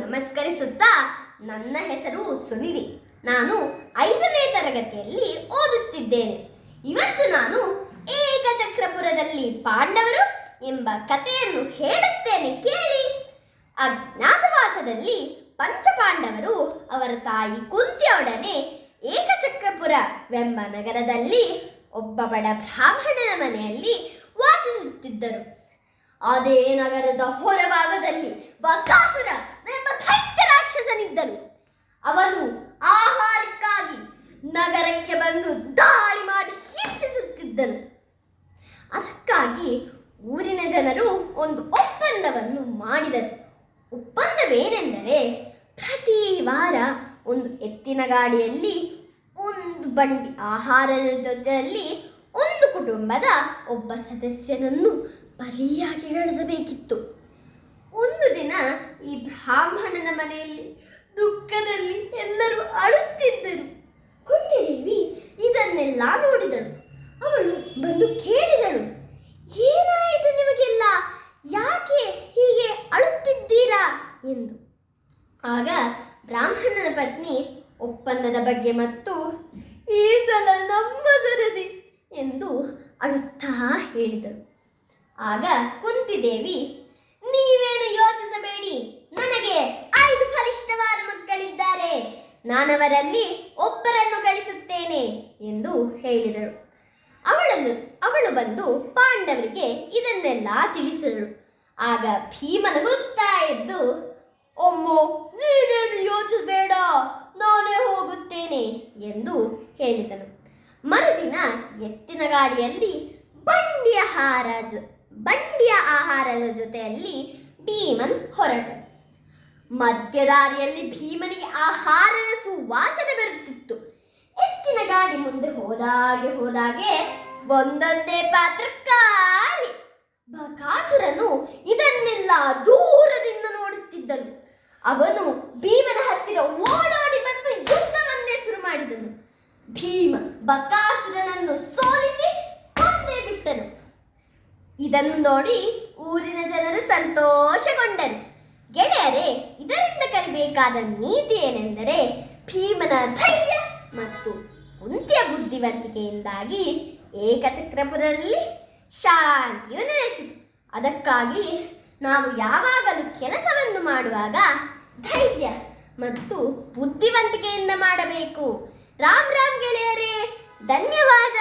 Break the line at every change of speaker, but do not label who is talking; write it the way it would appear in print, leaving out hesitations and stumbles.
ನಮಸ್ಕರಿಸುತ್ತಾ, ನನ್ನ ಹೆಸರು ಸುನಿಧಿ. ನಾನು 5ನೇ ತರಗತಿಯಲ್ಲಿ ಓದುತ್ತಿದ್ದೇನೆ. ಇವತ್ತು ನಾನು ಏಕಚಕ್ರಪುರದಲ್ಲಿ ಪಾಂಡವರು ಎಂಬ ಕಥೆಯನ್ನು ಹೇಳುತ್ತೇನೆ, ಕೇಳಿ. ಅಜ್ಞಾತವಾಸದಲ್ಲಿ ಪಂಚಪಾಂಡವರು ಅವರ ತಾಯಿ ಕುಂತಿಯೊಡನೆ ಏಕಚಕ್ರಪುರವೆಂಬ ನಗರದಲ್ಲಿ ಒಬ್ಬ ಬಡ ಬ್ರಾಹ್ಮಣನ ಮನೆಯಲ್ಲಿ ವಾಸಿಸುತ್ತಿದ್ದರು. ಅದೇ ನಗರದ ಹೊರಭಾಗದಲ್ಲಿ ಬಕಾಸುರ ಎಂಬ ದೈತ್ಯ ರಾಕ್ಷಸನಿದ್ದನು. ಅವನು ಆಹಾರಕ್ಕಾಗಿ ನಗರಕ್ಕೆ ಬಂದು ದಾಳಿ ಮಾಡಿ ಹಿಂಸಿಸುತ್ತಿದ್ದನು. ಅದಕ್ಕಾಗಿ ಊರಿನ ಜನರು ಒಂದು ಒಪ್ಪಂದವನ್ನು ಮಾಡಿದರು. ಒಪ್ಪಂದವೇನೆಂದರೆ, ಪ್ರತಿ ವಾರ ಒಂದು ಎತ್ತಿನ ಗಾಡಿಯಲ್ಲಿ ಒಂದು ಬಂಡಿ ಆಹಾರದ ಜೊತೆಯಲ್ಲಿ ಒಂದು ಕುಟುಂಬದ ಒಬ್ಬ ಸದಸ್ಯನನ್ನು ಬಲಿಯಾಗಿ ಗಳಿಸಬೇಕಿತ್ತು. ಒಂದು ದಿನ ಈ ಬ್ರಾಹ್ಮಣನ ಮನೆಯಲ್ಲಿ ದುಃಖದಲ್ಲಿ ಎಲ್ಲರೂ ಅಳುತ್ತಿದ್ದರು. ಕುಂತಿದೇವಿ ಇದನ್ನೆಲ್ಲ ನೋಡಿದಳು. ಅವಳು ಬಂದು ಕೇಳಿದಳು, ಏನಾಯಿತು ನಿಮಗೆಲ್ಲ? ಯಾಕೆ ಹೀಗೆ ಅಳುತ್ತಿದ್ದೀರಾ ಎಂದು. ಆಗ ಬ್ರಾಹ್ಮಣನ ಪತ್ನಿ ಒಪ್ಪಂದದ ಬಗ್ಗೆ ಮತ್ತು ಈ ಸಲ ನಮ್ಮ ಸರದಿ ಎಂದು ಅಳುತ್ತಾ ಹೇಳಿದಳು. ಆಗ ಕುಂತಿದೇವಿ, ನೀವೇನು ಯೋಚಿಸಬೇಡಿ, ನನಗೆ 5 ಬಲಿಷ್ಠವಾದ ಮಕ್ಕಳಿದ್ದಾರೆ, ನಾನವರಲ್ಲಿ ಒಬ್ಬರನ್ನು ಕಳಿಸುತ್ತೇನೆ ಎಂದು ಹೇಳಿದಳು. ಅವಳು ಬಂದು ಪಾಂಡವರಿಗೆ ಇದನ್ನೆಲ್ಲ ತಿಳಿಸಿದಳು. ಆಗ ಭೀಮನಗುತ್ತಾ ಎದ್ದು, ಅಮ್ಮೋ, ನೀನೇನು ಯೋಚಿಸಬೇಡ, ನಾನೇ ಹೋಗುತ್ತೇನೆ ಎಂದು ಹೇಳಿದನು. ಮರುದಿನ ಎತ್ತಿನ ಗಾಡಿಯಲ್ಲಿ ಬಂಡಿಯ ಆಹಾರದ ಜೊತೆಯಲ್ಲಿ ಭೀಮನ್ ಹೊರಟನು. ಮಧ್ಯದಾರಿಯಲ್ಲಿ ಭೀಮನಿಗೆ ಆಹಾರದ ಸುವಾಸನೆ ಬರುತ್ತಿತ್ತು. ಎತ್ತಿನ ಗಾಡಿ ಮುಂದೆ ಹೋದಾಗೆ ಒಂದೊಂದೇ ಪಾತ್ರ ಖಾಲಿ. ಬಕಾಸುರನು ಇದನ್ನೆಲ್ಲ ದೂರದಿಂದ ನೋಡುತ್ತಿದ್ದನು. ಅವನು ಭೀಮನ ಹತ್ತಿರ ಓಡೋಡಿ ಬಂದು ಯುದ್ಧವನ್ನೇ ಶುರು ಮಾಡಿದನು. ಭೀಮ ಬಕಾಸುರನನ್ನು ಸೋಲಿಸಿ ಕೊಂದೇ ಬಿಟ್ಟನು. ಇದನ್ನು ನೋಡಿ ಊರಿನ ಜನರು ಸಂತೋಷಗೊಂಡರು. ಗೆಳೆಯರೇ, ಇದರಿಂದ ಕಲಿಬೇಕಾದ ನೀತಿ ಏನೆಂದರೆ, ಭೀಮನ ಧೈರ್ಯ ಮತ್ತು ಕುಂತಿಯ ಬುದ್ಧಿವಂತಿಕೆಯಿಂದಾಗಿ ಏಕಚಕ್ರಪುರದಲ್ಲಿ ಶಾಂತಿಯು ನೆಲೆಸಿತು. ಅದಕ್ಕಾಗಿ ನಾವು ಯಾವಾಗಲೂ ಕೆಲಸವನ್ನು ಮಾಡುವಾಗ ಧೈರ್ಯ ಮತ್ತು ಬುದ್ಧಿವಂತಿಕೆಯಿಂದ ಮಾಡಬೇಕು. ರಾಮ್ ಗೆಳೆಯರೇ, ಧನ್ಯವಾದ.